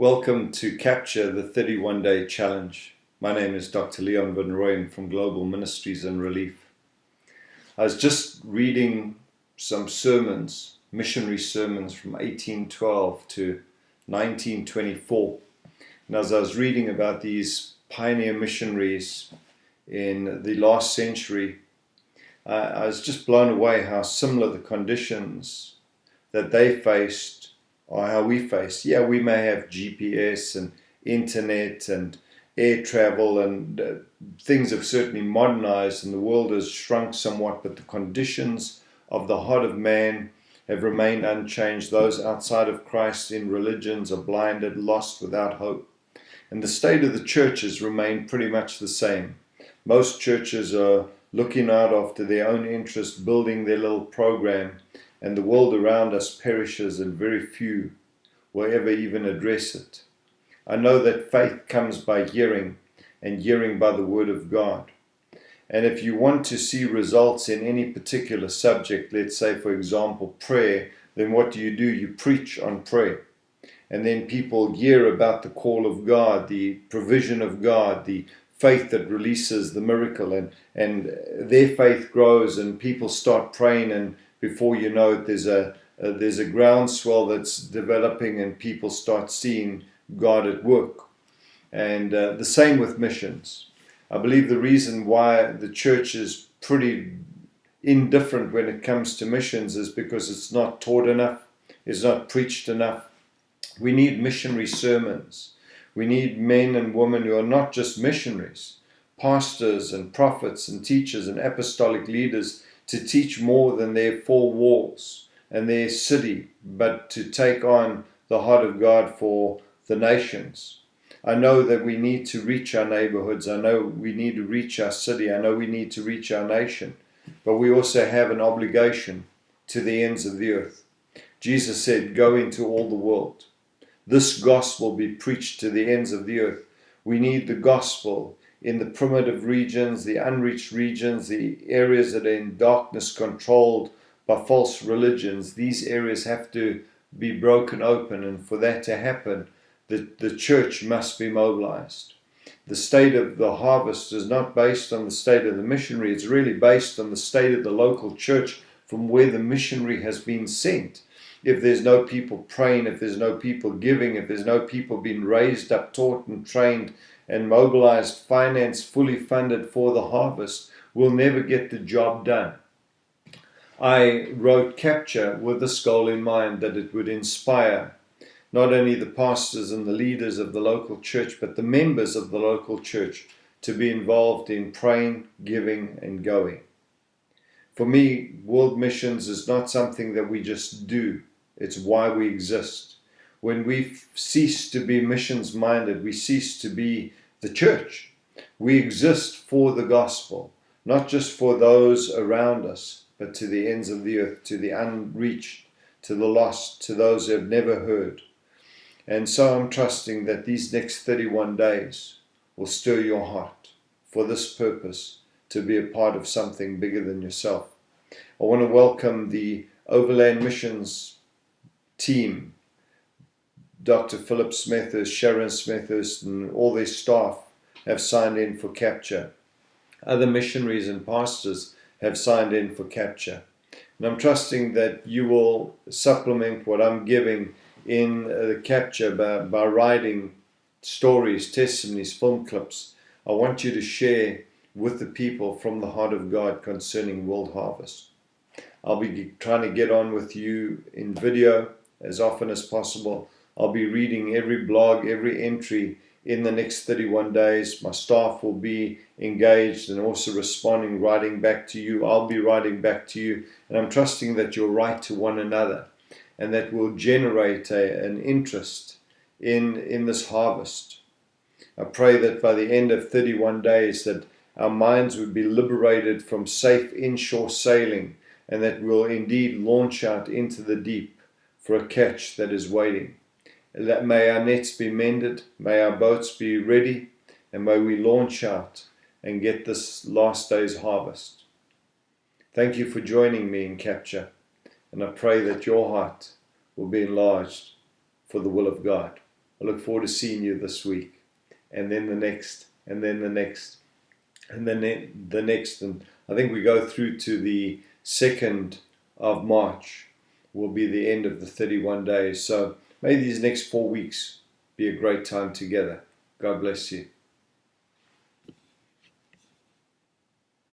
Welcome to Capture the 31-Day Challenge. My name is Dr. Rooyen from Global Ministries and Relief. I was just reading some sermons, missionary sermons from 1812 to 1924. And as I was reading about these pioneer missionaries in the last century, I was just blown away how similar the conditions that they faced or how we face. Yeah, we may have GPS and internet and air travel and things have certainly modernized and the world has shrunk somewhat, but the conditions of the heart of man have remained unchanged. Those outside of Christ in religions are blinded, lost, without hope. And the state of the churches remain pretty much the same. Most churches are looking out after their own interest, building their little program, and the world around us perishes and very few will ever even address it. I know that faith comes by hearing, and hearing by the word of God. And if you want to see results in any particular subject, let's say for example prayer, then what do? You preach on prayer. And then people hear about the call of God, the provision of God, the faith that releases the miracle, and their faith grows and people start praying, and before you know it, there's a groundswell that's developing and people start seeing God at work. And the same with missions. I believe the reason why the church is pretty indifferent when it comes to missions is because it's not taught enough, it's not preached enough. We need missionary sermons. We need men and women who are not just missionaries, pastors and prophets and teachers and apostolic leaders, to teach more than their four walls and their city, but to take on the heart of God for the nations. I know that we need to reach our neighborhoods. I know we need to reach our city. I know we need to reach our nation. But we also have an obligation to the ends of the earth. Jesus said, "Go into all the world." This gospel be preached to the ends of the earth. We need the gospel in the primitive regions, the unreached regions, the areas that are in darkness controlled by false religions. These areas have to be broken open, and for that to happen, the church must be mobilized. The state of the harvest is not based on the state of the missionary, it's really based on the state of the local church from where the missionary has been sent. If there's no people praying, if there's no people giving, if there's no people being raised up, taught and trained and mobilized, financed, fully funded for the harvest, we'll never get the job done. I wrote Capture with this goal in mind, that it would inspire not only the pastors and the leaders of the local church, but the members of the local church to be involved in praying, giving and going. For me, world missions is not something that we just do. It's why we exist. When we cease to be missions minded, we cease to be the church. We exist for the gospel, not just for those around us, but to the ends of the earth, to the unreached, to the lost, to those who have never heard. And so I'm trusting that these next 31 days will stir your heart for this purpose, to be a part of something bigger than yourself. I want to welcome the Overland Missions team, Dr. Philip Smethurst, Sharon Smethurst, and all their staff have signed in for Capture. Other missionaries and pastors have signed in for Capture. And I'm trusting that you will supplement what I'm giving in the Capture by writing stories, testimonies, film clips. I want you to share with the people from the heart of God concerning World Harvest. I'll be trying to get on with you in video as often as possible. I'll be reading every blog, every entry in the next 31 days. My staff will be engaged and also responding, writing back to you. I'll be writing back to you. And I'm trusting that you'll write to one another, and that will generate an interest in this harvest. I pray that by the end of 31 days that our minds would be liberated from safe inshore sailing, and that we'll indeed launch out into the deep for a catch that is waiting. That may our nets be mended, may our boats be ready, and may we launch out and get this last day's harvest. Thank you for joining me in Capture, and I pray that your heart will be enlarged for the will of God. I look forward to seeing you this week, and then the next, and then the next, and then the next. And I think we go through to the 2nd of March, will be the end of the 31 days. So may these next 4 weeks be a great time together. God bless you.